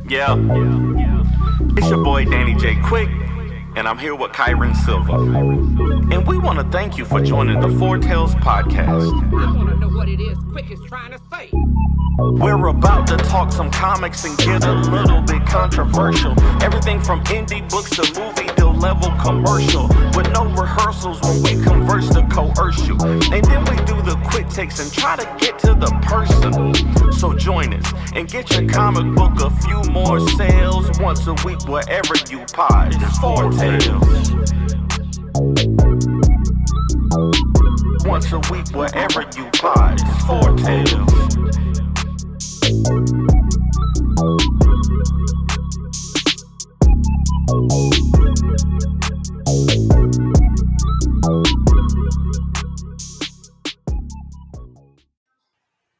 Yeah, it's your boy Danny J. Quick, and I'm here with Kyron Silva. And we want to thank you for joining the Four Tales podcast. I want to know what it is Quick is trying to say. We're about to talk some comics and get a little bit controversial. Everything from indie books to movie deal level commercial. With no rehearsals when we converse to coerce you. And then we do the quick takes and try to get to the person. So join us and get your comic book a few more sales once a week wherever you pod. It's Four Tales. Once a week wherever you pod. It's Four Tales.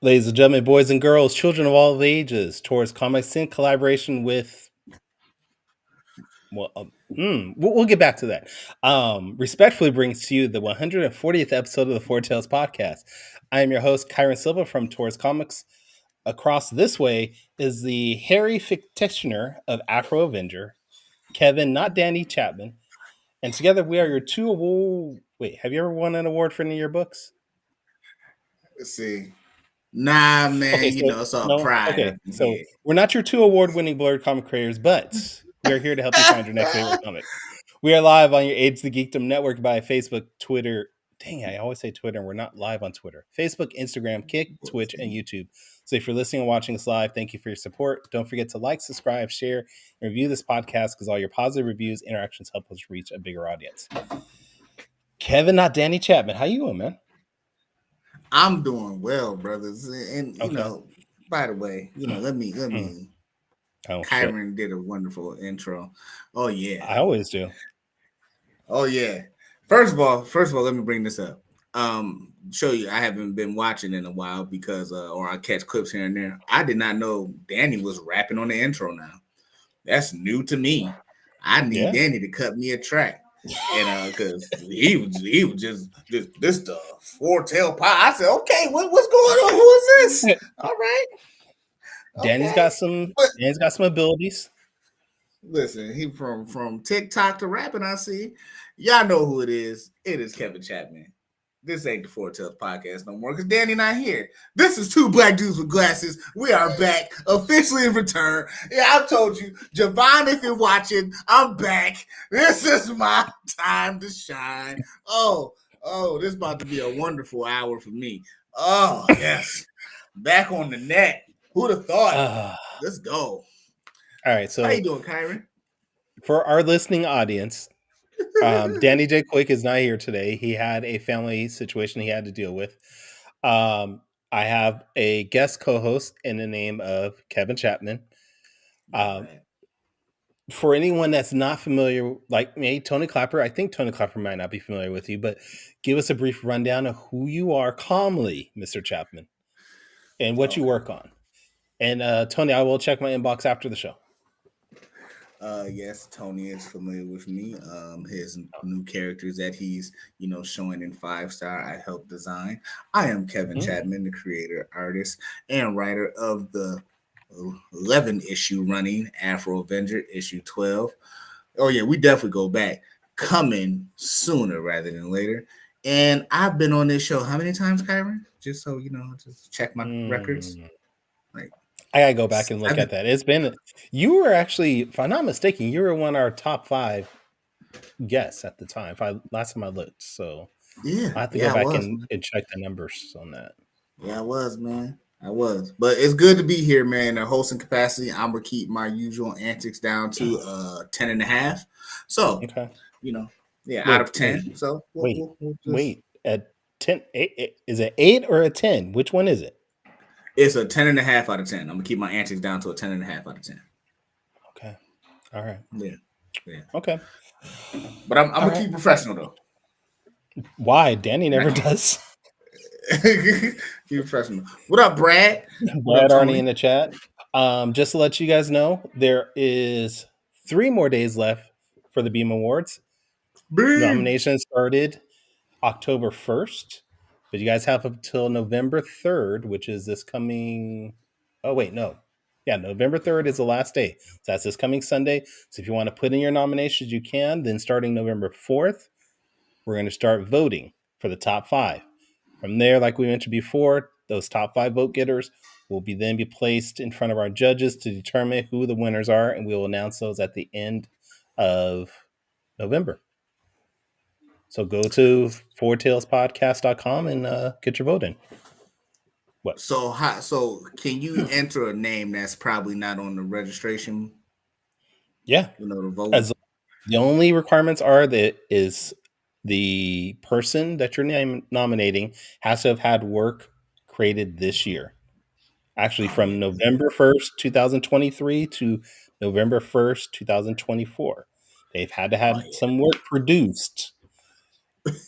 Ladies and gentlemen, boys and girls, children of all ages, towards comics in collaboration with, we'll get back to that. Respectfully brings to you the 140th episode of the Four Tales podcast. I am your host, Kyron Silva from Tours Comics. Across this way is the hairy fictioner of Afro Avenger, Kevin, not Danny Chapman. And together we are your two award. Wait, have you ever won an award for any of your books? Let's see. Nah, man, Okay, it's all pride. Okay, so we're not your two award-winning blurred comic creators, but we are here to help you find your next favorite comic. We are live on your AIDS the Geekdom network by Facebook, Twitter. Dang, I always say Twitter, and we're not live on Twitter. Facebook, Instagram, Kick, Twitch, and YouTube. So if you're listening and watching us live, thank you for your support. Don't forget to like, subscribe, share, and review this podcast because all your positive reviews, interactions help us reach a bigger audience. Kevin, not Danny Chapman. How you doing, man? I'm doing well, brothers. And by the way, let me Kyron did a wonderful intro. Oh yeah. I always do. Oh yeah. First of all, let me bring this up. Show you I haven't been watching in a while because or I catch clips here and there. I did not know Danny was rapping on the intro now. That's new to me. I need Danny to cut me a track. And because he was just this the Four Tail Pie. I said, okay, what's going on? Who is this? All right. Danny's got some abilities. Listen, he from TikTok to rapping. I see. Y'all know who it is. It is Kevin Chapman. This ain't the Four Tales podcast no more because Danny not here. This is two black dudes with glasses. We are back, officially in return. Yeah, I told you, Javon, if you're watching, I'm back. This is my time to shine. Oh, this is about to be a wonderful hour for me. Oh, yes. Back on the net. Who'd have thought? Let's go. All right, so how you doing, Kyron? For our listening audience, Danny J. Quick is not here today. He had a family situation he had to deal with. I have a guest co-host in the name of Kevin Chapman. For anyone that's not familiar, like me, Tony Clapper, I think Tony Clapper might not be familiar with you, but give us a brief rundown of who you are calmly, Mr. Chapman, and what you work on. And Tony, I will check my inbox after the show. Yes, Tony is familiar with me. His new characters that he's, showing in 5-star, I help design. I am Kevin Chapman, the creator, artist, and writer of the 11-issue running Afro Avenger issue 12. Oh yeah, we definitely go back. Coming sooner rather than later. And I've been on this show how many times, Kyron? Just so just check my records. I gotta go back and look at that. It's been, you were actually, if I'm not mistaken, you were one of our top 5 guests at the time. Last time I looked, so yeah, I have to go back and check the numbers on that. Yeah, I was, man. But it's good to be here, man. In a hosting capacity, I'm gonna keep my usual antics down to 10.5. So out of 10. So wait, at 10, is it 8 or a 10? Which one is it? It's a 10.5 out of 10. I'm gonna keep my antics down to a 10.5 out of 10. Okay. All right. Yeah. Okay. But I'm gonna keep professional though. Why? Danny never does. Keep professional. What up, Brad? Brad Arnie in the chat. Just to let you guys know, there is 3 more days left for the Beam Awards. Nominations started October 1st. But you guys have up until November 3rd, which is this coming. Oh, wait, no. Yeah, November 3rd is the last day. So that's this coming Sunday. So if you want to put in your nominations, you can. Then starting November 4th, we're going to start voting for the top 5. From there, like we mentioned before, those top 5 vote getters will be placed in front of our judges to determine who the winners are, and we will announce those at the end of November. So go to fourtailspodcast.com and get your vote in. What? So can you enter a name that's probably not on the registration? Yeah. The vote. As the only requirements are that is the person that you're nominating has to have had work created this year. Actually, from November 1st, 2023 to November 1st, 2024. They've had to have some work produced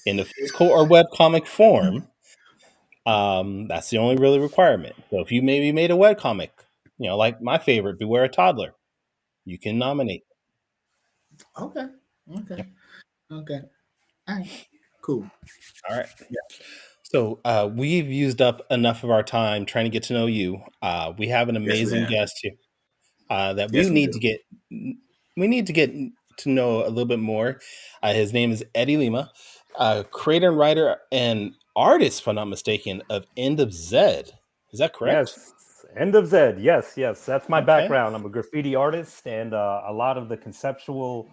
in a physical or webcomic form. That's the only really requirement. So if you maybe made a webcomic, like my favorite, Beware a Toddler, you can nominate. Okay. All right. Cool. All right. Yeah. So we've used up enough of our time trying to get to know you. We have an amazing guest here that we need to get. We need to get to know a little bit more. His name is Eddie Lema, creator and writer and artist, if I'm not mistaken, of End of Zed. Is that correct? Yes. End of Zed. Yes. That's my background. I'm a graffiti artist, and a lot of the conceptual,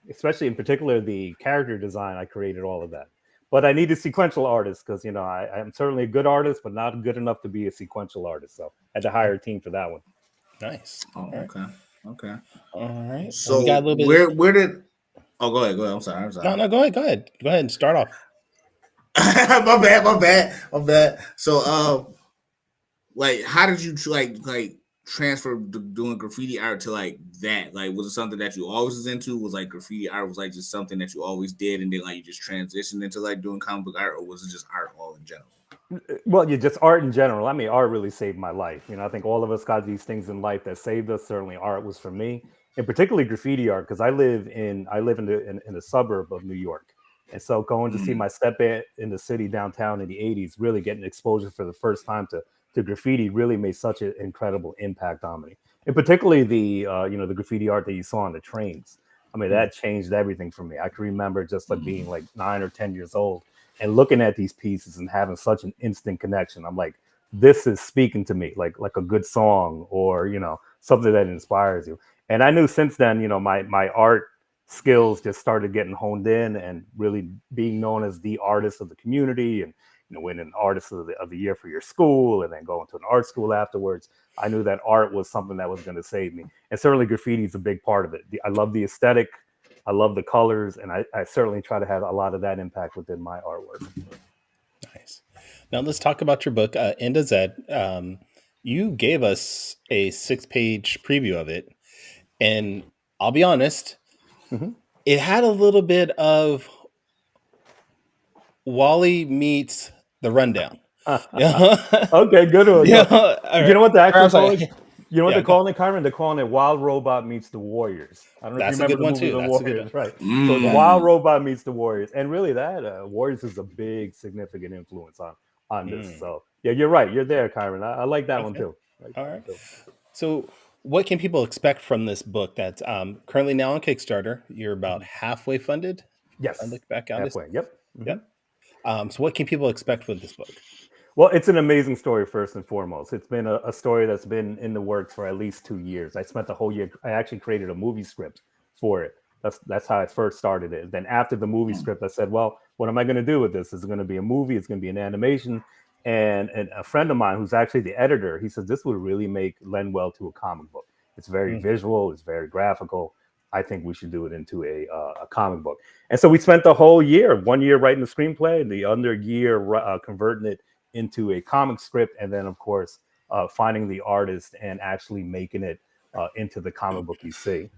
especially in particular the character design, I created all of that. But I need a sequential artist because I'm certainly a good artist, but not good enough to be a sequential artist. So I had to hire a team for that one. Nice. Oh, okay. All right. So we got a little bit. Where did? Oh, go ahead. I'm sorry. No, go ahead and start off. my bad. So, like, how did you like transfer doing graffiti art to like that? Like, was it something that you always was into? Was like graffiti art was like just something that you always did, and then like you just transitioned into like doing comic book art, or was it just art all in general? Well, just art in general. I mean, art really saved my life. I think all of us got these things in life that saved us. Certainly, art was for me, and particularly graffiti art, because I live in a suburb of New York, and so going to see my stepdad in the city downtown in the '80s, really getting exposure for the first time to graffiti, really made such an incredible impact on me, and particularly the the graffiti art that you saw on the trains. I mean, that changed everything for me. I can remember just like being like 9 or 10 years old and looking at these pieces and having such an instant connection. I'm like, this is speaking to me like a good song or, something that inspires you. And I knew since then, my art skills just started getting honed in and really being known as the artist of the community and, winning artist of the year for your school and then going to an art school afterwards. I knew that art was something that was going to save me. And certainly graffiti is a big part of it. I love the aesthetic. I love the colors, and I certainly try to have a lot of that impact within my artwork. Nice. Now let's talk about your book, End of Zed. You gave us a 6-page preview of it, and I'll be honest, it had a little bit of Wally meets The Rundown. Okay, good one. You know what the actual calling? You know what they're calling it, Kyron? They're calling it Wild Robot Meets the Warriors. I don't know if you remember the movie The Warriors, right? So the Wild Robot Meets the Warriors, and really that Warriors is a big, significant influence on this. So yeah, you're right. You're there, Kyron. I like that one too. All right. So what can people expect from this book that's currently now on Kickstarter? You're about halfway funded. Yes. I look back on halfway. Yep. Yep. So what can people expect with this book? Well, it's an amazing story, first and foremost. It's been a story that's been in the works for at least 2 years. I spent the whole year. I actually created a movie script for it. That's how I first started it. Then after the movie script, I said, well, what am I going to do with this? Is it going to be a movie? It's going to be an animation? And a friend of mine who's actually the editor, he says, this would really lend well to a comic book. It's very visual. It's very graphical. I think we should do it into a comic book. And so we spent the whole year, 1 year writing the screenplay, and the other year converting it into a comic script, and then of course finding the artist and actually making it into the comic book you see.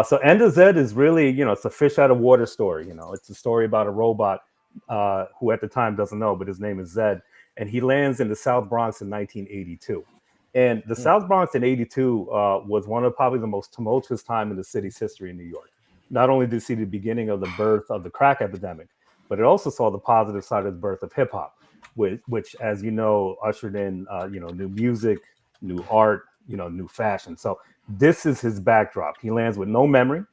So End of Zed is really, it's a fish out of water story. It's a story about a robot who at the time doesn't know, but his name is Zed, and he lands in the South Bronx in 1982. And the South Bronx in 82 was one of probably the most tumultuous time in the city's history in New York. Not only did it see the beginning of the birth of the crack epidemic, but it also saw the positive side of the birth of hip hop, which, as you know, ushered in, new music, new art, new fashion. So this is his backdrop. He lands with no memory.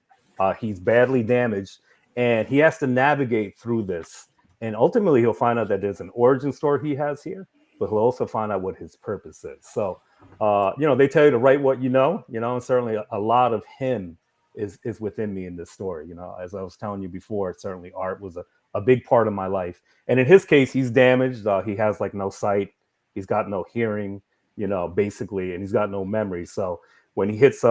He's badly damaged, and he has to navigate through this. And ultimately, he'll find out that there's an origin story he has here, but he'll also find out what his purpose is. So, they tell you to write what you know, and certainly a lot of him is within me in this story. As I was telling you before, certainly art was a big part of my life. And in his case, he's damaged. He has like no sight. He's got no hearing, basically, and he's got no memory. So when he hits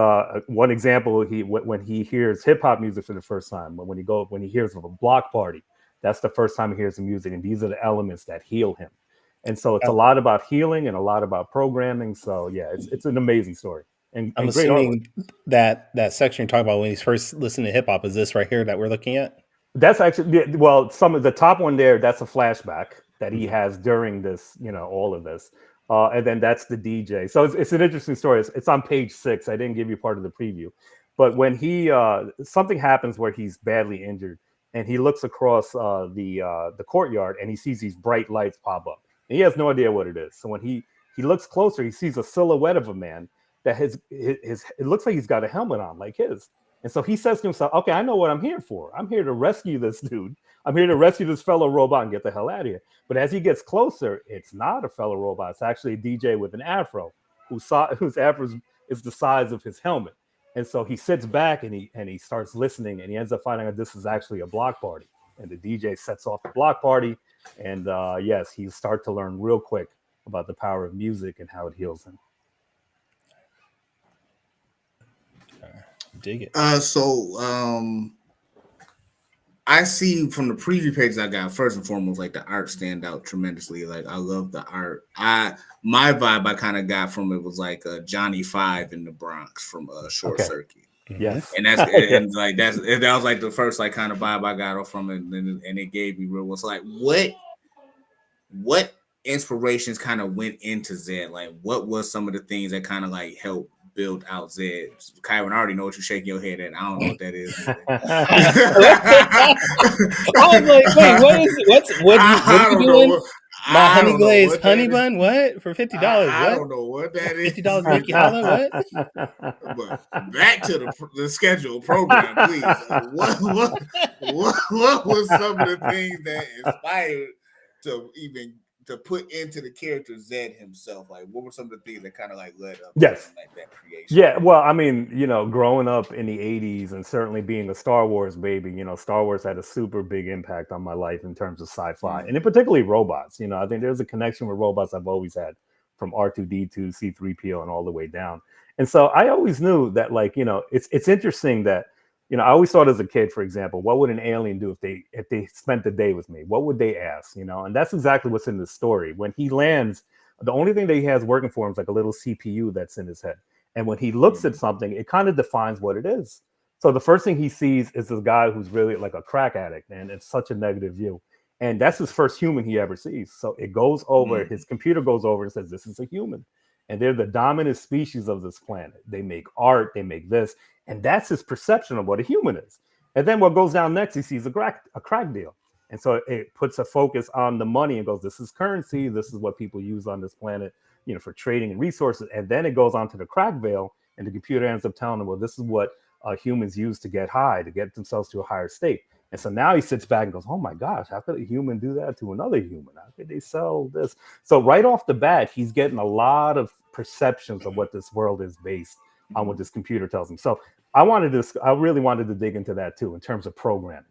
one example, when he hears hip hop music for the first time, when he hears of a block party, that's the first time he hears the music. And these are the elements that heal him. And so it's a lot about healing and a lot about programming. So yeah, it's an amazing story. And I'm great assuming that section you're talking about when he's first listening to hip hop is this right here that we're looking at. That's actually, well, some of the top one there, that's a flashback that he has during this, all of this. And then that's the DJ. So it's an interesting story. It's on page 6. I didn't give you part of the preview. But when he, something happens where he's badly injured and he looks across the courtyard and he sees these bright lights pop up. And he has no idea what it is. So when he looks closer, he sees a silhouette of a man that it looks like he's got a helmet on like his. And so he says to himself, okay, I know what I'm here for. I'm here to rescue this dude. I'm here to rescue this fellow robot and get the hell out of here. But as he gets closer, it's not a fellow robot. It's actually a DJ with an afro whose afro is the size of his helmet. And so he sits back and he starts listening, and he ends up finding out this is actually a block party. And the DJ sets off the block party. And yes, he starts to learn real quick about the power of music and how it heals him. Dig it. I see from the preview pages I got, first and foremost, like the art stand out tremendously. Like I love the art. My vibe I kind of got from it was like Johnny Five in the Bronx from Short Circuit. Yes, and that's and like that was like the first like kind of vibe I got from it, and it gave me real. Was like what inspirations kind of went into Zed? Like what was some of the things that kind of like helped build out Zed? Kyron, I already know what you're shaking your head at. I don't know what that is. I was like, wait, what are you doing? My honey glazed honey bun? What? For $50? I don't know what that is. $50 Mickey Hollow? What? But back to the scheduled program, please. What was some of the things that inspired to put into the character Zed himself? Like, what were some of the things that kind of like led up to like that creation? Yeah, well, I mean, growing up in the 80s and certainly being a Star Wars baby, Star Wars had a super big impact on my life in terms of sci-fi, and in particularly robots. I think there's a connection with robots I've always had, from R2-D2, C-3PO, and all the way down. And so I always knew that, like, it's interesting that, I always thought as a kid, for example, what would an alien do if they spent the day with me? What would they ask? And that's exactly what's in the story. When he lands, the only thing that he has working for him is like a little CPU that's in his head. And when he looks at something, it kind of defines what it is. So the first thing he sees is this guy who's really like a crack addict, and it's such a negative view. And that's his first human he ever sees. So it goes over, his computer goes over and says, this is a human. And they're the dominant species of this planet. They make art, they make this. And that's his perception of what a human is. And then what goes down next, he sees a crack deal. And so it puts a focus on the money and goes, this is currency. This is what people use on this planet, for trading and resources. And then it goes on to the crack veil, and the computer ends up telling him, well, this is what humans use to get high, to get themselves to a higher state. And so now he sits back and goes, oh my gosh, how could a human do that to another human? How could they sell this? So right off the bat, he's getting a lot of perceptions of what this world is based on, what this computer tells him. So I really wanted to dig into that too, in terms of programming.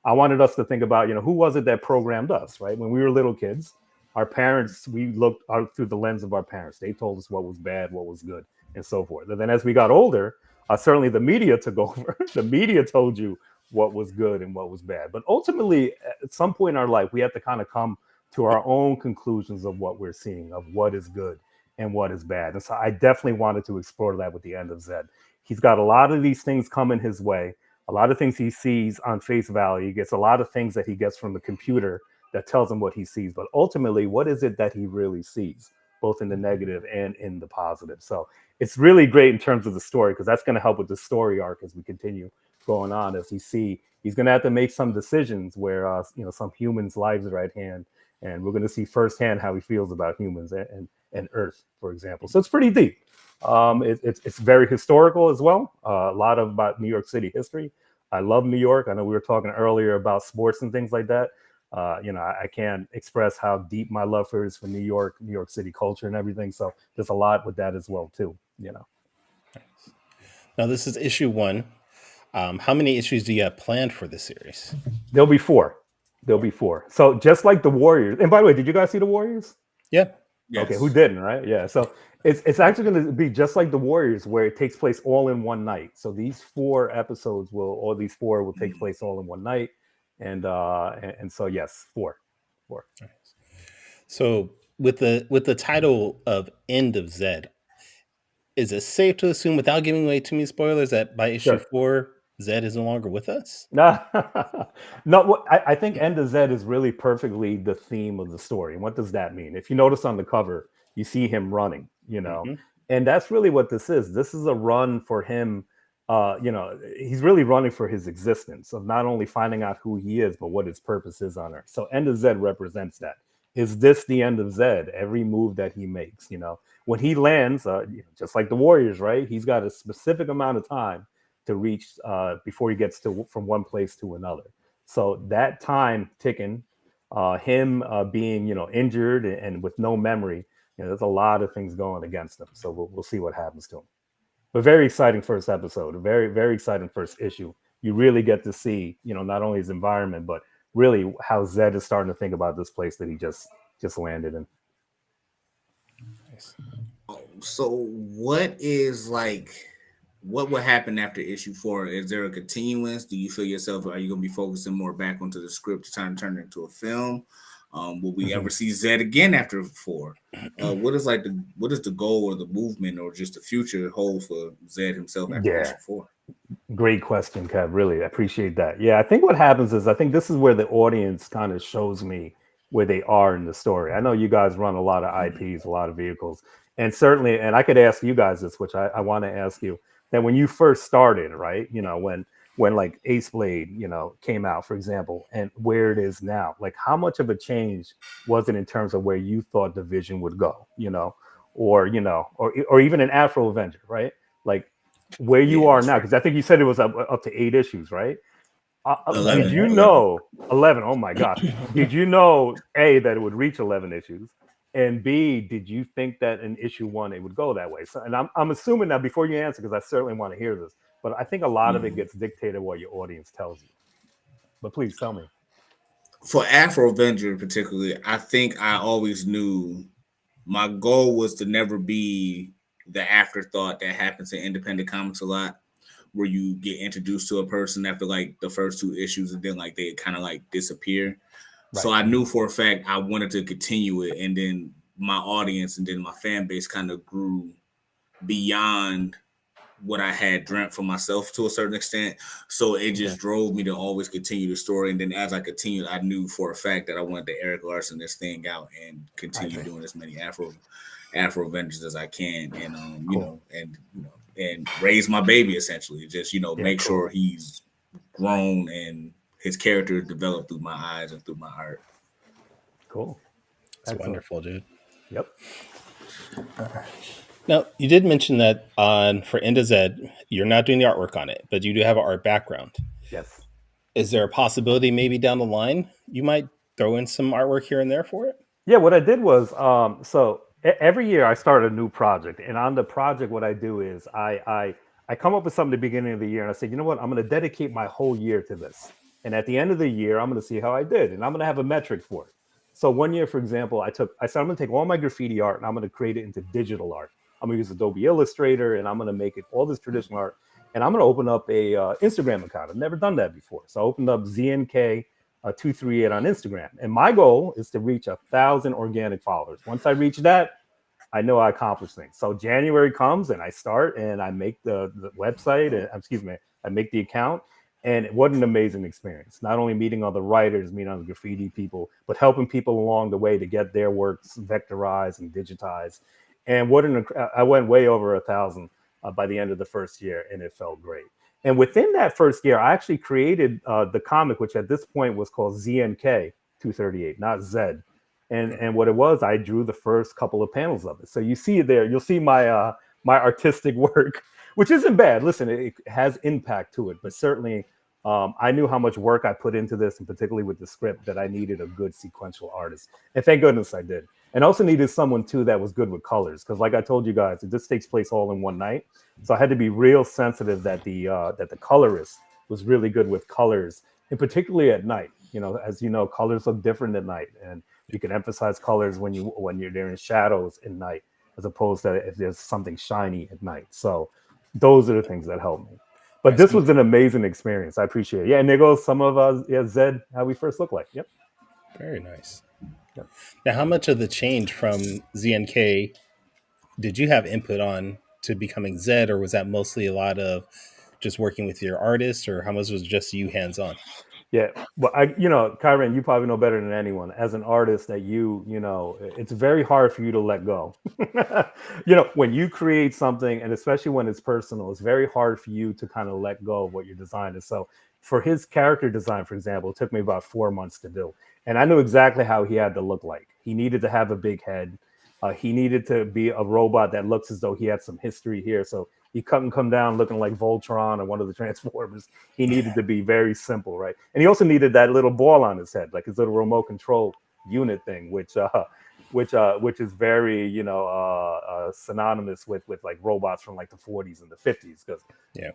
I wanted us to think about, who was it that programmed us, right? When we were little kids, our parents, we looked out through the lens of our parents. They told us what was bad, what was good, and so forth. And then as we got older, certainly the media took over. The media told you what was good and what was bad. But ultimately, at some point in our life, we have to kind of come to our own conclusions of what we're seeing, of what is good and what is bad. And so I definitely wanted to explore that with the End of Zed. He's got a lot of these things coming his way, a lot of things he sees on face value. He gets a lot of things that he gets from the computer that tells him what he sees. But ultimately, what is it that he really sees, both in the negative and in the positive? So it's really great in terms of the story, because that's going to help with the story arc as we continue going on. As we see, he's going to have to make some decisions where, some humans' lives are at hand. And we're going to see firsthand how he feels about humans and Earth, for example. So it's pretty deep. It's very historical as well. A lot about New York City history. I love New York. I know we were talking earlier about sports and things like that. I can't express how deep my love for is for New York City culture and everything. So there's a lot with that as well too. Now this is issue 1. How many issues do you have planned for this series? There'll be 4. So just like the Warriors. And by the way, did you guys see the Warriors? Yeah. Yes. Okay, who didn't, right? Yeah. So it's actually going to be just like the Warriors, where it takes place all in one night. So these 4 episodes will take place all in one night, and so yes, 4. So with the title of End of Zed, is it safe to assume, without giving away too many spoilers, that by issue Sure. 4, Zed is no longer with us? No, I think End of Zed is really perfectly the theme of the story. And what does that mean? If you notice on the cover, you see him running, and that's really what this is. This is a run for him. He's really running for his existence of not only finding out who he is, but what his purpose is on Earth. So End of Zed represents that. Is this the end of Zed? Every move that he makes, when he lands, just like the Warriors, right? He's got a specific amount of time to reach before he gets from one place to another. So that time ticking, him being injured and with no memory, there's a lot of things going against him. So we'll see what happens to him. But very exciting first episode, a very, very exciting first issue. You really get to see, not only his environment, but really how Zed is starting to think about this place that he just landed in. Nice. So what will happen after issue 4? Is there a continuance? Do you feel yourself, are you going to be focusing more back onto the script to try to turn it into a film? Will we ever see Zed again after 4? What is the goal or the movement or just the future hold for Zed himself after issue 4? Great question, Kev. Really, I appreciate that. Yeah, I think what happens is, I think this is where the audience kind of shows me where they are in the story. I know you guys run a lot of IPs, a lot of vehicles, and certainly, and I could ask you guys this, which I want to ask you, that when you first started, right? When like Ace Blade, came out, for example, and where it is now, like how much of a change was it in terms of where you thought the vision would go, or even an Afro Avenger, right? Like where you are now, because I think you said it was up to 8 issues, right? 11. Did you know 11? Oh my gosh! Did you know A, that it would reach 11 issues, and B, did you think that in issue 1 it would go that way? So, and I'm assuming now, before you answer, because I certainly want to hear this, but I think a lot of it gets dictated what your audience tells you. But please tell me. For Afro Avenger particularly, I think I always knew my goal was to never be the afterthought that happens in independent comics a lot, where you get introduced to a person after like the first 2 issues and then like they kind of like disappear. Right. So I knew for a fact I wanted to continue it, and then my audience and then my fan base kind of grew beyond what I had dreamt for myself to a certain extent. So it just drove me to always continue the story. And then as I continued, I knew for a fact that I wanted to Eric Larson this thing out and continue doing as many Afro Avengers as I can, and and raise my baby essentially. Just make sure he's grown and his character is developed through my eyes and through my art. Cool. That's wonderful, dude. Yep. Now, you did mention that for End of Zed, you're not doing the artwork on it, but you do have an art background. Yes. Is there a possibility maybe down the line you might throw in some artwork here and there for it? Yeah, what I did was, so every year I start a new project, and on the project, what I do is I come up with something at the beginning of the year, and I say, you know what, I'm going to dedicate my whole year to this. And at the end of the year, I'm going to see how I did, and I'm going to have a metric for it. So one year, for example, I said, I'm going to take all my graffiti art and I'm going to create it into digital art. I'm going to use Adobe Illustrator, and I'm going to make it all this traditional art. And I'm going to open up a Instagram account. I've never done that before. So I opened up ZNK238 on Instagram. And my goal is to reach 1,000 organic followers. Once I reach that, I know I accomplished things. So January comes and I start and I make the website, I make the account. And what an amazing experience. Not only meeting all the writers, meeting all the graffiti people, but helping people along the way to get their works vectorized and digitized. And I went way over 1,000 by the end of the first year, and it felt great. And within that first year, I actually created the comic, which at this point was called ZNK 238, not Zed. And what it was, I drew the first couple of panels of it. So you see it there. You'll see my my artistic work, which isn't bad. Listen, it has impact to it, but certainly I knew how much work I put into this, and particularly with the script, that I needed a good sequential artist. And thank goodness I did. And also needed someone too that was good with colors, because like I told you guys, this takes place all in one night. So I had to be real sensitive that the colorist was really good with colors, and particularly at night. You know, as you know, colors look different at night, and you can emphasize colors when you're there in shadows at night, as opposed to if there's something shiny at night. So those are the things that help me. But this was an amazing experience. I appreciate it. Yeah, and there goes some of Zed, how we first look like. Yep. Very nice. Yep. Now, how much of the change from ZNK did you have input on to becoming Zed, or was that mostly a lot of just working with your artists, or how much was just you hands on? Yeah, well, Kyron, you probably know better than anyone. As an artist, that it's very hard for you to let go. When you create something, and especially when it's personal, it's very hard for you to kind of let go of what you're designing. So, for his character design, for example, it took me about 4 months to do, and I knew exactly how he had to look like. He needed to have a big head. He needed to be a robot that looks as though he had some history here. So he couldn't come down looking like Voltron or one of the Transformers. He needed to be very simple, right? And he also needed that little ball on his head, like his little remote control unit thing, which is very synonymous with like robots from like the 40s and the 50s. Because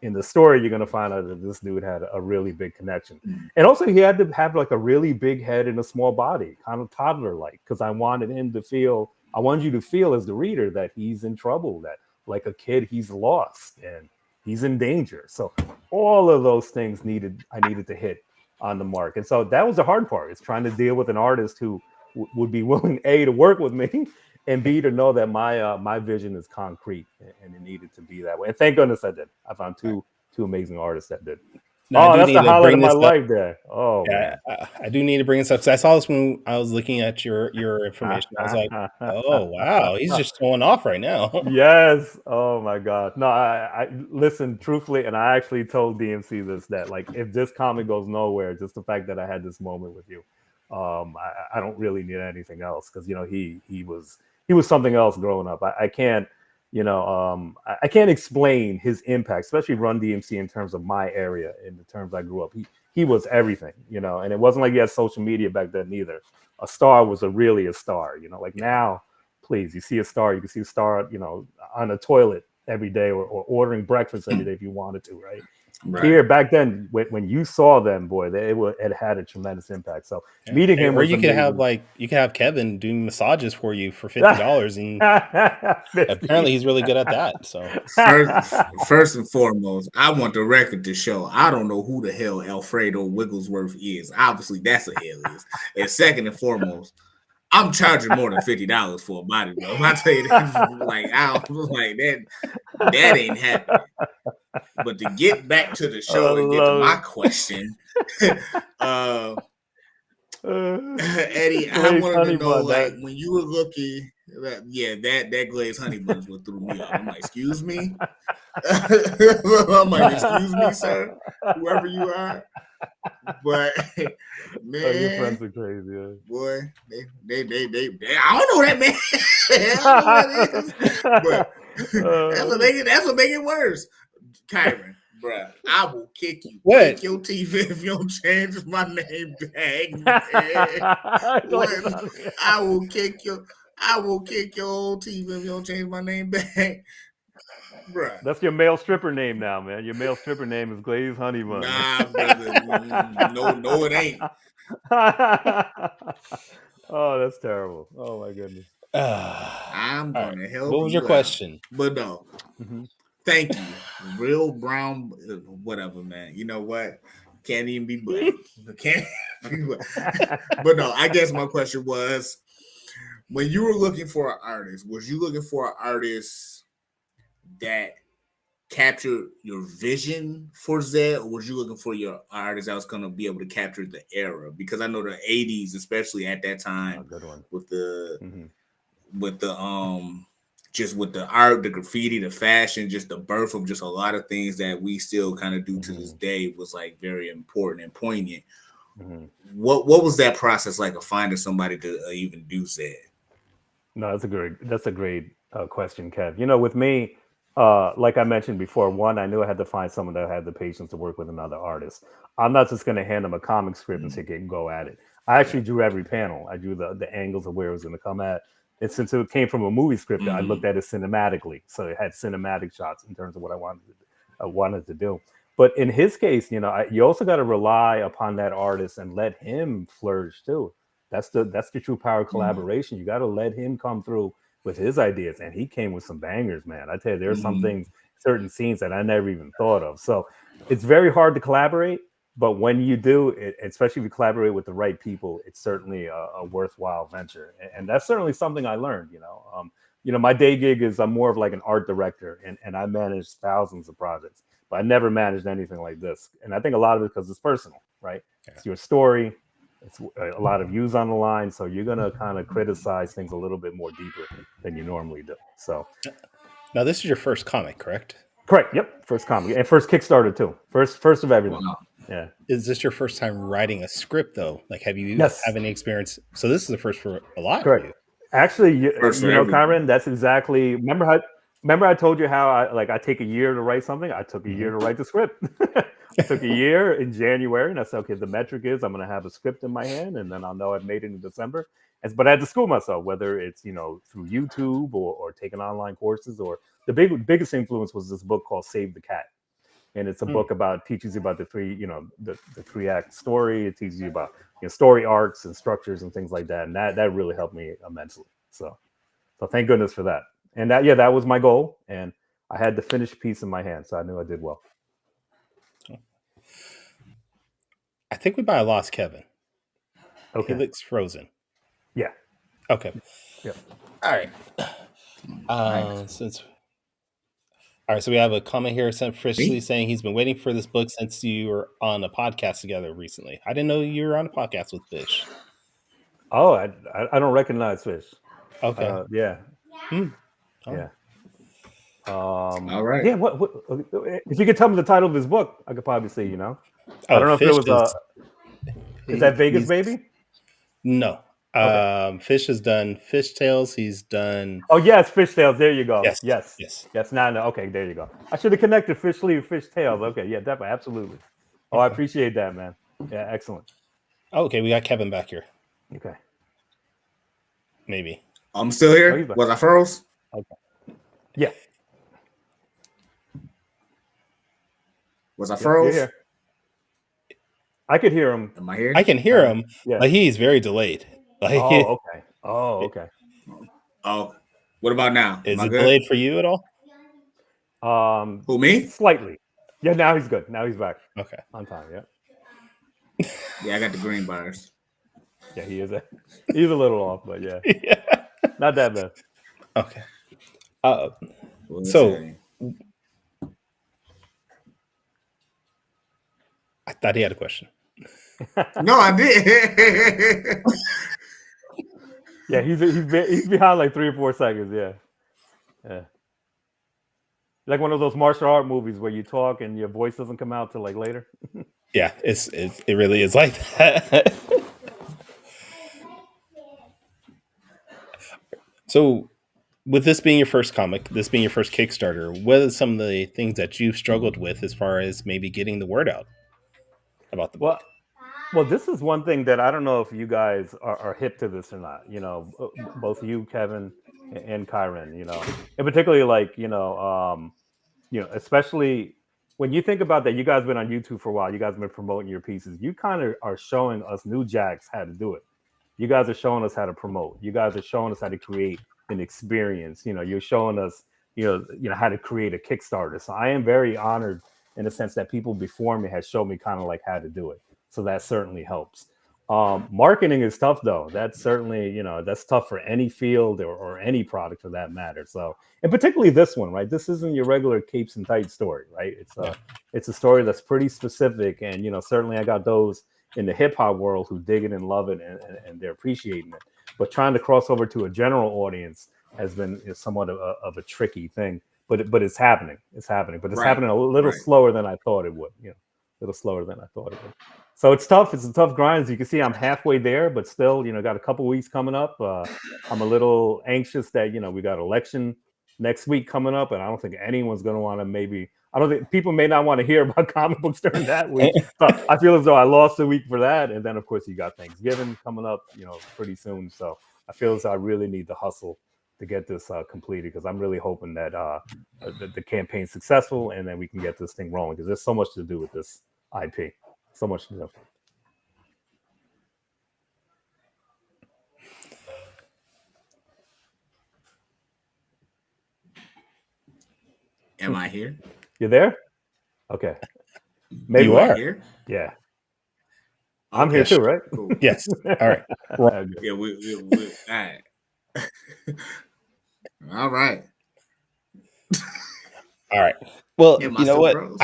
in the story you're gonna find out that this dude had a really big connection, and also he had to have like a really big head and a small body, kind of toddler-like, because I wanted you to feel as the reader that he's in trouble, that like a kid, he's lost and he's in danger. So all of those things I needed to hit on the mark. And so that was the hard part, is trying to deal with an artist who would be willing, A, to work with me, and B, to know that my vision is concrete, and it needed to be that way. And thank goodness I did. I found two amazing artists that did. Now, that's the highlight of my life there. Oh, yeah, I do need to bring this up, because I saw this when I was looking at your information. I was like, oh, wow, he's just showing off right now. Yes. Oh my God. No, I listen truthfully, and I actually told DMC this, that like, if this comic goes nowhere, just the fact that I had this moment with you, I don't really need anything else, because he was something else growing up. I can't I can't explain his impact, especially Run DMC, in terms of my area, in the terms I grew up. He was everything, and it wasn't like he had social media back then either. A star was really a star, like now, please, you see a star, you can see a star, on a toilet every day, or ordering breakfast every day if you wanted to, right? Here, back then, when you saw them, boy, it had a tremendous impact. So meeting him, or you could have Kevin doing massages for you for $50, and apparently he's really good at that. So first and foremost, I want the record to show I don't know who the hell Alfredo Wigglesworth is. Obviously, that's an alias. And second and foremost, I'm charging more than $50 for a body, bro. I tell you that, like that ain't happening. But to get back to the show and get to my question, Eddie, I wanted to know, like, when you were looking, that glazed honey buns went through me. I'm like, excuse me? I'm like, excuse me, sir, whoever you are. But man, your friends are crazy, yeah. Boy, they I don't know that, man. I don't know what it is. But that's what make it worse. Kyron, bruh, I will kick you. Kick your teeth if you don't change my name back. I will kick your old teeth if you don't change my name back. Bruh. That's your male stripper name now, man. Your male stripper name is Glazed Honey Bun. Nah, brother. No, it ain't. Oh, that's terrible. Oh my goodness. I'm gonna help you. What was your question? But no. Thank you. Real brown, whatever, man. You know what? Can't even be black. Can't be black. But no, I guess my question was, when you were looking for an artist, was you looking for an artist that captured your vision for Zed, or was you looking for your artist that was going to be able to capture the era? Because I know the 80s, especially at that time, with the just with the art, the graffiti, the fashion, just the birth of just a lot of things that we still kind of do to this day, was like very important and poignant. What was that process like of finding somebody to even do Zed? No, that's a great question, Kev. With me, like I mentioned before, one, I knew I had to find someone that had the patience to work with another artist. I'm not just going to hand them a comic script and say, "Okay, go at it." I actually drew every panel. I drew the angles of where it was going to come at. And since it came from a movie script, I looked at it cinematically, so it had cinematic shots in terms of what I wanted to do. But in his case, you also got to rely upon that artist and let him flourish too. That's the true power of collaboration. You got to let him come through with his ideas, and he came with some bangers, man. I tell you, there's some things, certain scenes that I never even thought of. So it's very hard to collaborate, but when you do, especially if you collaborate with the right people, it's certainly a worthwhile venture, and that's certainly something I learned. My day gig is I'm more of like an art director, and I manage thousands of projects, but I never managed anything like this. And I think a lot of it because it's personal, right? Yeah. It's your story. It's a lot of views on the line, so you're gonna kind of criticize things a little bit more deeper than you normally do. So, Now, this is your first comic, correct? correct. Yep, first comic and first Kickstarter too. First of everything. Wow. Yeah. Is this your first time writing a script, though? Like, have you Yes. have any experience? So this is the first for a lot Correct. for you. Actually, First for everything. Kyron, that's exactly. Remember I told you how I take a year to write something. I took a year to write the script. I took a year in January, and I said, okay, the metric is I'm going to have a script in my hand, and then I'll know I've made it in December. But I had to school myself, whether it's through YouTube or taking online courses, or the biggest influence was this book called Save the Cat, and it's a book about teaches you about the three act story. It teaches you about story arcs and structures and things like that, and that really helped me immensely. So thank goodness for that. And that was my goal, and I had the finished piece in my hand, so I knew I did well. I think we might have lost Kevin. Okay. He looks frozen. Yeah. Okay. Yeah. All right. All right, so we have a comment here sent Frischly saying he's been waiting for this book since you were on a podcast together recently. I didn't know you were on a podcast with Fish. Oh, I don't recognize Fish. Okay. Yeah. Oh. Yeah. All right. Yeah. What? If you could tell me the title of his book, I could probably say. I don't know if Fish it was Is that Vegas Baby? No. Okay. Fish has done Fish Tales. He's done. Oh yes, Fish Tales. There you go. Yes. Yes. Now, okay, there you go. I should have connected Fishley with Fish Tales. Okay, yeah, definitely, absolutely. Oh, I appreciate that, man. Yeah, excellent. Okay, we got Kevin back here. Okay. Maybe. I'm still here. Was I froze? Okay. Yeah. Was I froze? You're here. I could hear him. Am I here? I can hear him, but he's very delayed. Oh, okay. Oh, what about now? Is it delayed for you at all? Who, me? Slightly. Yeah, now he's good. Now he's back. Okay. On time, yeah. Yeah, I got the green bars. Yeah, he's a little off, but yeah. Not that bad. Okay. So I thought he had a question. No, I did. Yeah, he's behind like 3 or 4 seconds. Yeah. Like one of those martial art movies where you talk and your voice doesn't come out till like later. Yeah, it really is like that. So, with this being your first comic, this being your first Kickstarter, what are some of the things that you've struggled with as far as maybe getting the word out about the book? Well, this is one thing that I don't know if you guys are hip to this or not. Both you, Kevin, and Kyron. And particularly like especially when you think about that, you guys have been on YouTube for a while. You guys have been promoting your pieces. You kind of are showing us new jacks how to do it. You guys are showing us how to promote. You guys are showing us how to create an experience. You're showing us, how to create a Kickstarter. So I am very honored in the sense that people before me has shown me kind of like how to do it. So that certainly helps. Marketing is tough though. That's certainly, that's tough for any field or any product for that matter. So, and particularly this one, right? This isn't your regular capes and tights story, right? It's a story that's pretty specific. And, certainly I got those in the hip hop world who dig it and love it and they're appreciating it. But trying to cross over to a general audience has been somewhat of a tricky thing. But it's happening. It's happening. But it's happening a little slower than I thought it would. A little slower than I thought it would. So it's tough. It's a tough grind. As you can see, I'm halfway there, but still, got a couple weeks coming up. I'm a little anxious that we got election next week coming up, and I don't think anyone's going to want to maybe. I don't think people may not want to hear about comic books during that week. So I feel as though I lost a week for that, and then of course you got Thanksgiving coming up, pretty soon. So I feel as though I really need to hustle to get this completed, because I'm really hoping that the campaign's successful, and then we can get this thing rolling, because there's so much to do with this IP. So much to do. Am I here? You there? Okay. Maybe You are. Here? Yeah. I'm here too, right? Cool. Yes. All right. Okay. Yeah, we all right. All right. All right. Well, Am I you know still what? froze?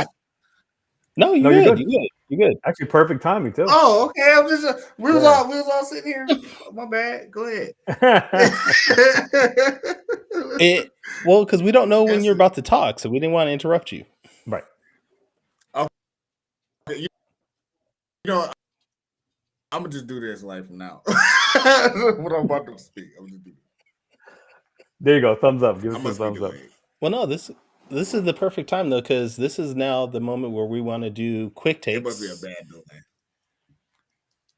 No, No, you're you're good. good. You're good. Actually, perfect timing too. Oh, okay. I'm just we was Yeah. all sitting here. My bad. Go ahead. Well, because we don't know when That's you're it. about to talk, so we didn't want to interrupt you. Right. You know, I'm gonna just do this like from now. What I'm about to speak, I'm just do this. There you go. Thumbs up. Give I us some must be thumbs up. delayed. Well, no, this is the perfect time though, because this is now the moment where we want to do quick It must takes. be a bad delay.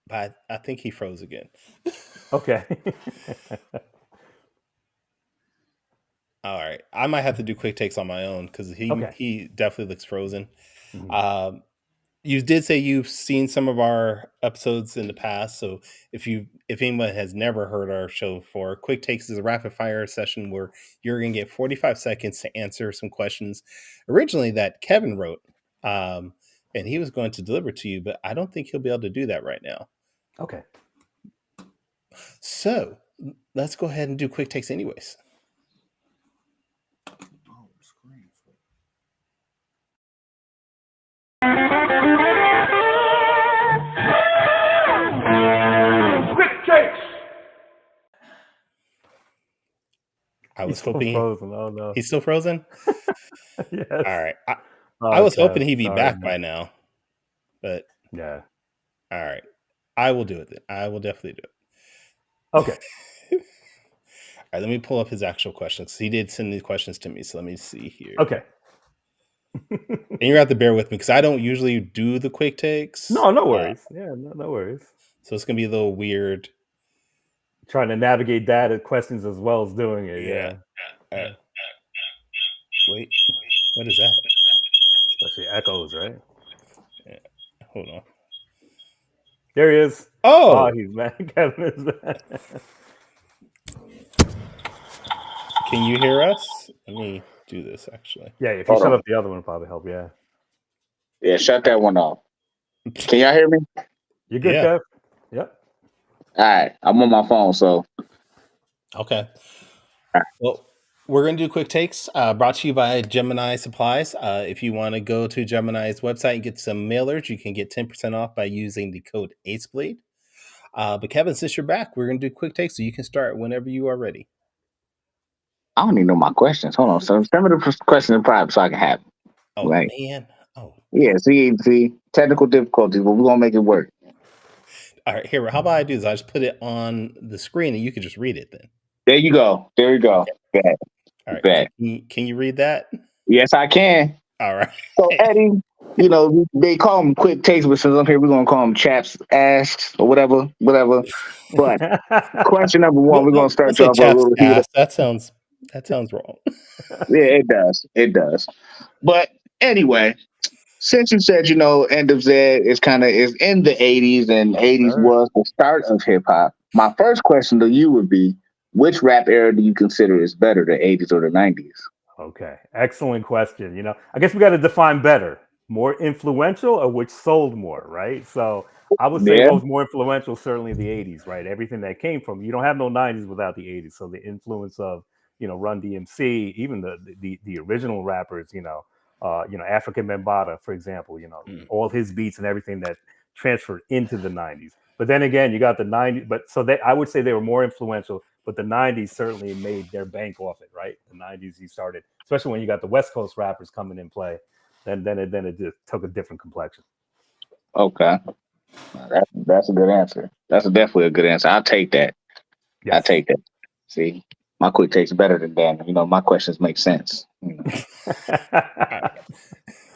But I think he froze again. Okay. All right, I might have to do quick takes on my own because Okay. he definitely looks frozen. Mhm. You did say you've seen some of our episodes in the past, so if anyone has never heard our show before, quick takes is a rapid fire session where you're going to get 45 seconds to answer some questions originally that Kevin wrote, and he was going to deliver to you, but I don't think he'll be able to do that right now. Okay. So let's go ahead and do quick takes anyways. Oh, screen. Quick takes. I was He's still hoping frozen. Oh no. he's still frozen. Yes. All right, I Oh, was hoping Kev, he'd be sorry, back man. by now, but Yeah. all right, I will do it then. I will definitely do it. Okay. All right, let me pull up his actual questions. He did send these questions to me, so let me see here. Okay. And you're gonna have to bear with me because I don't usually do the quick takes. No worries. Yeah, no worries. So it's gonna be a little weird. Trying to navigate data questions as well as doing it. Yeah. Wait, what is that? Especially echoes, right? Hold on. There he is. Oh, He's back. Kevin is back. can you hear us? Let me do this actually. Yeah, if you Hold shut on. up the other one, it'll probably help. Yeah. Yeah, shut that one off. Can y'all hear me? You're good, Yeah. Kev? Yep. All right, I'm on my phone, so Okay. Well, we're going to do quick takes brought to you by Gemini Supplies. If you want to go to Gemini's website and get some mailers, you can get 10% off by using the code AceBlade. But Kevin, since you're back, we're going to do quick takes, so you can start whenever you are ready. I don't even know my questions. Hold on, so send me the question in private so I can have it. Oh, Right. man. Oh, Yeah, see, technical difficulties, but we're gonna make it work. all right. Here, how about I do this? I just put it on the screen and you can just read it then. There you go. There you go. Okay. All right. Bet. Can you read that? Yes, I can. All right. So Eddie, they call them quick takes, but since I'm here, we're gonna call them chaps asks or whatever. But question number one, we're gonna start you Don't off say with a chaps little heat. ass. That sounds wrong. Yeah, it does. But anyway, since you said End of Zed is in the 80s, and 80s Sure. was the start of hip hop. My first question to you would be, which rap era do you consider is better, the 80s or the 90s? Okay. Excellent question. I guess we got to define better. More influential or which sold more, right? So I would say Yeah. what was more influential, certainly the 80s, right? Everything that came from, you don't have no 90s without the 80s. So the influence of, Run DMC, even the original rappers, African Bambaataa, for example, all his beats and everything that transferred into the 90s. But then again, you got the 90s, I would say they were more influential, but the 90s certainly made their bank off it, right? The 90s, you started, especially when you got the West Coast rappers coming in play, then it just took a different complexion. Okay. That's a good answer. That's definitely a good answer. I'll take that. Yes. I take that. See, My quick takes better than Dan. You know, my questions make sense. You know.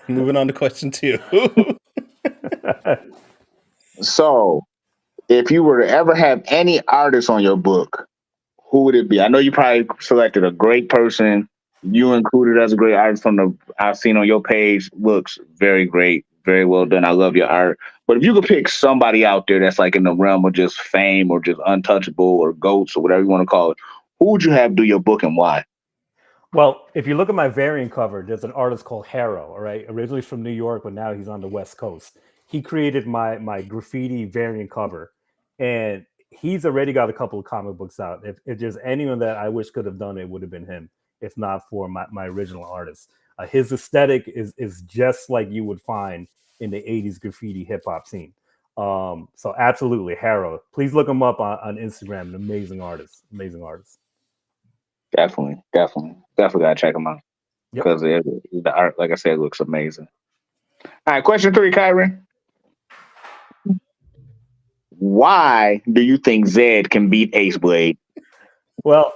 Moving on to question 2. So, if you were to ever have any artist on your book, who would it be? I know you probably selected a great person. You included as a great artist from the I've seen on your page. Looks very great, very well done. I love your art. But if you could pick somebody out there that's like in the realm of just fame or just untouchable or goats or whatever you want to call it, who would you have do your book and why? Well, if you look at my variant cover, there's an artist called Harrow, all right? Originally from New York, but now he's on the West Coast. He created my graffiti variant cover, and he's already got a couple of comic books out. If there's anyone that I wish could have done it, would have been him, if not for my original artist. His aesthetic is just like you would find in the 80s graffiti hip hop scene. So absolutely, Harrow. Please look him up on Instagram. An amazing artist. Amazing artist. Definitely gotta check them out because the art, like I said, looks amazing. All right, question 3, Kyron. Why do you think Zed can beat Ace Blade? Well,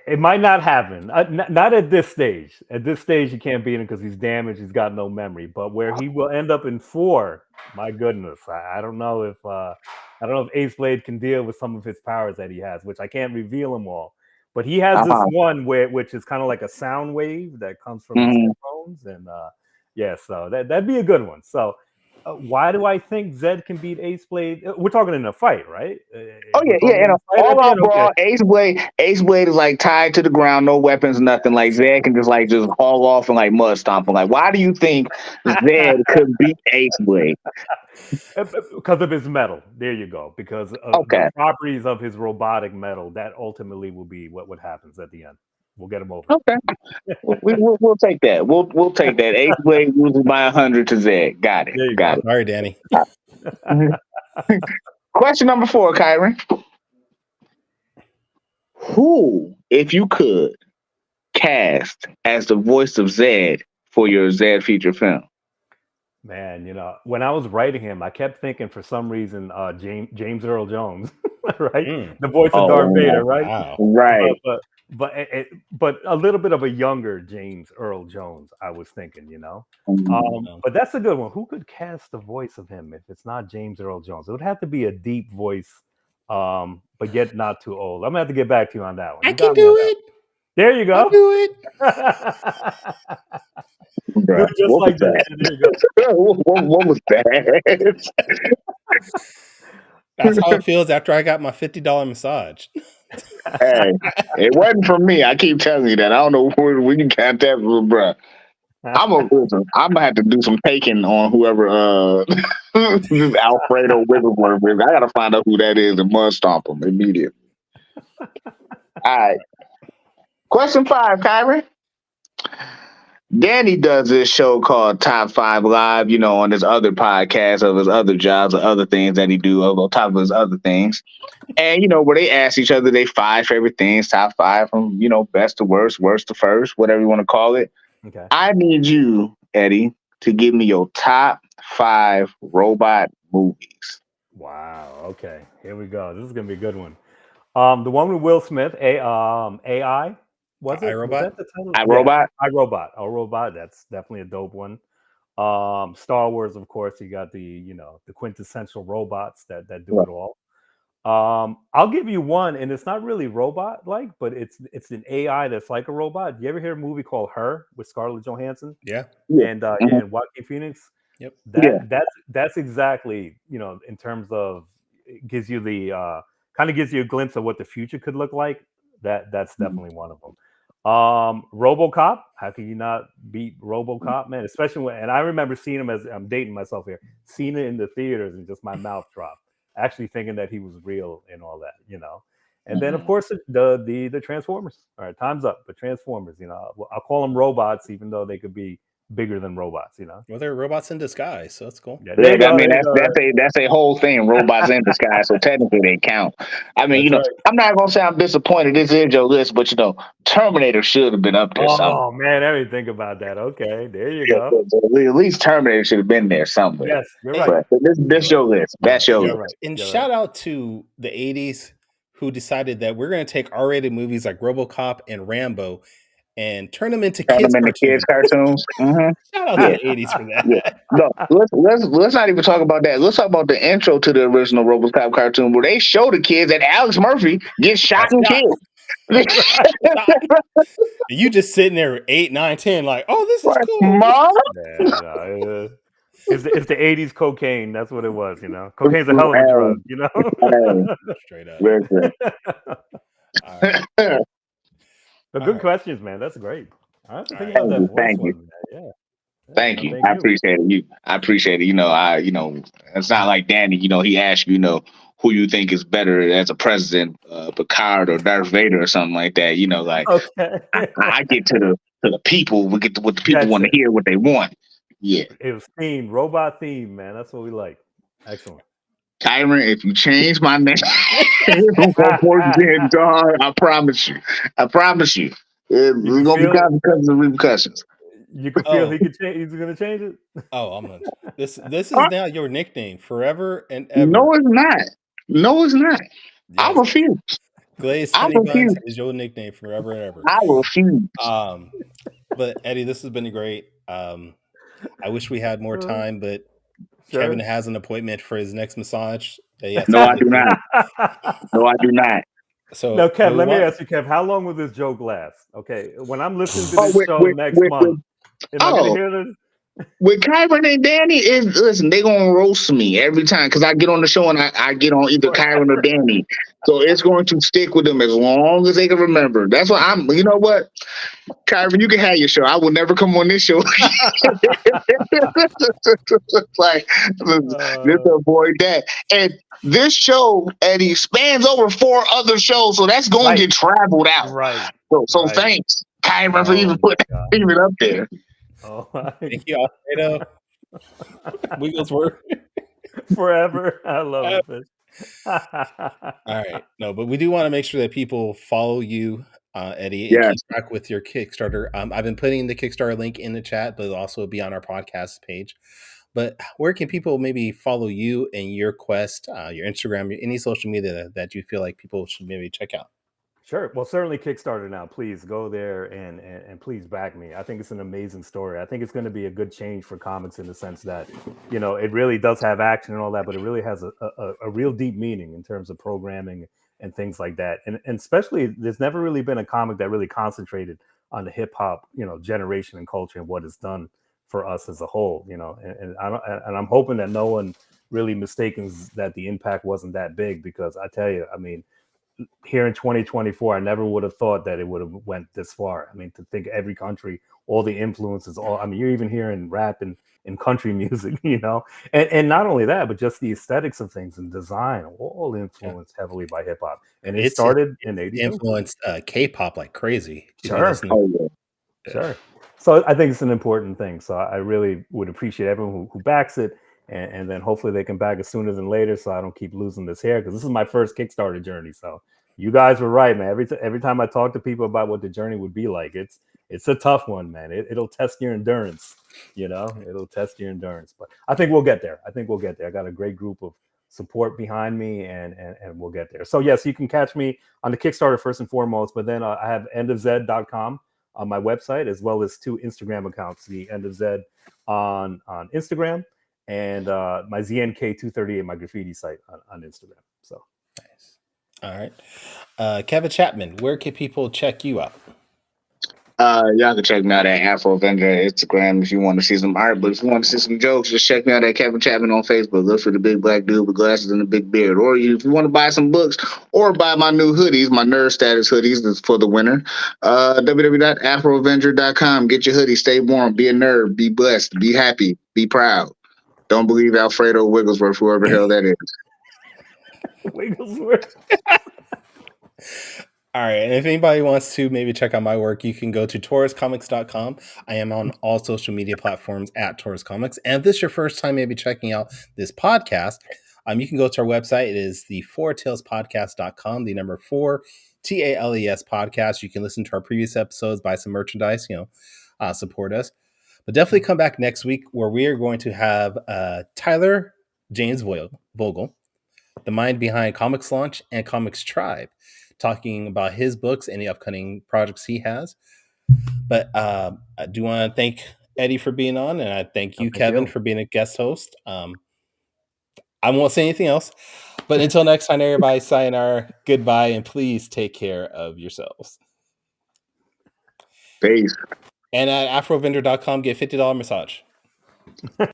it might not happen. Not at this stage. At this stage, you can't beat him because he's damaged. He's got no memory. But where he will end up in 4, my goodness, I don't know if Ace Blade can deal with some of his powers that he has, which I can't reveal them all. But he has this one which is kind of like a sound wave that comes from his headphones, and so that'd be a good one. So why do I think Zed can beat Ace Blade? We're talking in a fight, right? Oh yeah. In all out brawl, Ace Blade is like tied to the ground, no weapons, nothing. Like Zed can just haul off and like mud stomp him. Like, why do you think Zed could beat Ace Blade? Because of his metal. There you go. Because of the properties of his robotic metal, that ultimately will be what happens at the end. We'll get him over. Okay, we'll take that. We'll take that. Ace Blade loses by 100 to Zed. Got it. Got it. All right, Danny. Question number 4, Kyron. Who, if you could, cast as the voice of Zed for your Zed feature film? Man, when I was writing him, I kept thinking for some reason James Earl Jones, right? The voice of Darth Vader, right? Wow. Right. But a little bit of a younger James Earl Jones, I was thinking, But that's a good one. Who could cast the voice of him if it's not James Earl Jones? It would have to be a deep voice, but yet not too old. I'm gonna have to get back to you on that one. I can do it. There you go. I'll do it. Just like that. There you go. What was that? That's how it feels after I got my $50 massage. Hey, it wasn't from me. I keep telling you that. I don't know where we can count that from, bro. I'm gonna have to do some taking on whoever this Alfredo Wigglesworth is. I gotta find out who that is and mud stomp him immediately. All right. Question 5, Kyron. Danny does this show called Top 5 Live, on his other podcast of his other jobs or other things that he do on top of his other things. And, where they ask each other their 5 favorite things, top 5 from, best to worst, worst to first, whatever you want to call it. Okay. I need you, Eddie, to give me your top 5 robot movies. Wow. Okay. Here we go. This is going to be a good one. The one with Will Smith, AI. Was it? iRobot? Was that the title? iRobot? Yeah, iRobot. That's definitely a dope one. Star Wars, of course, you got the quintessential robots that do it all. I'll give you one, and it's not really robot-like, but it's an AI that's like a robot. You ever hear a movie called Her with Scarlett Johansson? Yeah. And and Joaquin Phoenix? Yep. That's exactly, in terms of it gives you the kind of gives you a glimpse of what the future could look like. That's definitely one of them. RoboCop. How can you not beat RoboCop, man? Especially and I remember seeing him as I'm dating myself here, seeing it in the theaters and just my mouth dropped, actually thinking that he was real and all that, And then of course the Transformers. All right, time's up. But Transformers, I'll call them robots, even though they could be bigger than robots, Well, they're robots in disguise, so that's cool. That's a whole thing, robots in disguise. So technically they count. I mean, right. I'm not gonna say I'm disappointed. This is your list, but Terminator should have been up there. Oh man, I didn't think about that. Okay, there you go. At least Terminator should have been there somewhere. Yes, you're right. But this your list. That's your list. And shout out to the 80s who decided that we're going to take R-rated movies like RoboCop and Rambo and turn them into Turn kids them into kids cartoons. cartoons. Shout out to Yeah. the 80s for that. Yeah. No, let's not even talk about that. Let's talk about the intro to the original RoboCop cartoon where they show the kids that Alex Murphy gets shot and Shot. killed. You just sitting there 8, 9, 10, like, oh, this is cool. Mom? Yeah, no, it's the 80s cocaine. That's what it was, you know. Cocaine's a hell of a drug, you know. Straight up. Listen. All right. But good questions, man. That's great. I have to think All about that voice Thank you. one. Yeah. Thank you. I appreciate it. I appreciate it. It's not like Danny, he asked you, who you think is better as a president, Picard or Darth Vader or something like that. Okay. I get to the people. We get to what the people That's want to it. hear, what they want. Yeah. It was theme, robot theme, man. That's what we like. Excellent. Kyron, if you change my name, dog, I promise you. It's gonna be consequences and repercussions. You can feel he could change. He's gonna change it. Oh, I'm gonna. This is now your nickname forever and ever. No, it's not. No, it's not. Yes. I refuse. Glazed honey buns is your nickname forever and ever. I refuse. But Eddie, this has been great. I wish we had more time, but Sure. Kevin has an appointment for his next massage. No, I do not. No, I do not. So now, Kev, let me ask you, Kev, how long will this joke last? Okay, when I'm listening to this show next month, am I gonna hear this? With Kyron and Danny, listen, they gonna roast me every time because I get on the show and I get on either Kyron or Danny. So it's going to stick with them as long as they can remember. That's why you know what? Kyron, you can have your show. I will never come on this show. Like, just avoid that. And this show, Eddie, spans over 4 other shows, so that's going to get traveled out. Right. So thanks, Kyron, for even putting it up there. Oh, thank you, Alfredo. Wigglesworth. Forever. I love it. All right. No, but we do want to make sure that people follow you, Eddie, and keep track with your Kickstarter. I've been putting the Kickstarter link in the chat, but it'll also be on our podcast page. But where can people maybe follow you and your quest, your Instagram, any social media that you feel like people should maybe check out? Sure. Well, certainly Kickstarter now. Please go there and please back me. I think it's an amazing story. I think it's going to be a good change for comics in the sense that, it really does have action and all that, but it really has a real deep meaning in terms of programming and things like that. And especially, there's never really been a comic that really concentrated on the hip hop, generation and culture and what it's done for us as a whole, and I'm hoping that no one really mistakes that the impact wasn't that big, because I tell you, I mean, here in 2024, I never would have thought that it would have went this far. I mean, to think every country, all the influences, you're even hearing rap and country music, and not only that, but just the aesthetics of things and design, all influenced heavily by hip hop. And it started in '82. Influenced K-pop like crazy. Sure. Sure. So I think it's an important thing. So I really would appreciate everyone who backs it. And then hopefully they can back it sooner than later, so I don't keep losing this hair, because this is my first Kickstarter journey. So you guys were right, man. Every time I talk to people about what the journey would be like, it's a tough one, man. It'll test your endurance, It'll test your endurance. But I think we'll get there. I got a great group of support behind me, and we'll get there. So yes, you can catch me on the Kickstarter first and foremost, but then I have endofzed.com on my website, as well as 2 Instagram accounts, the End of Zed on Instagram, and my ZNK238, my graffiti site on Instagram. So nice. All right. Kevin Chapman, where can people check you out? Y'all can check me out at Afro Avenger Instagram if you want to see some art, but if you want to see some jokes, just check me out at Kevin Chapman on Facebook. Look for the big black dude with glasses and a big beard. Or if you want to buy some books or buy my new hoodies, my nerd status hoodies, that's for the winter. www.afroavenger.com. Get your hoodie, stay warm, be a nerd, be blessed, be happy, be proud. Don't believe Alfredo Wigglesworth, whoever the hell that is. Wigglesworth. All right. And if anybody wants to maybe check out my work, you can go to tauruscomics.com. I am on all social media platforms at Taurus Comics. And if this is your first time maybe checking out this podcast, you can go to our website. It is the 4talespodcast.com, the number 4, TALES podcast. You can listen to our previous episodes, buy some merchandise, support us. But definitely come back next week, where we are going to have Tyler James Vogel. the mind behind Comics Launch and Comics Tribe, talking about his books and the upcoming projects he has. But I do want to thank Eddie for being on, and I thank you, thank Kevin, you. for being a guest host. I won't say anything else. But until next time, everybody, sayonara, goodbye, and please take care of yourselves. Peace. And at afrovendor.com, get $50 massage. I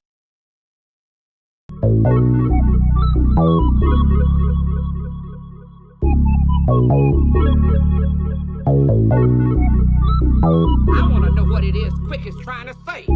want to know what it is Quick is trying to say.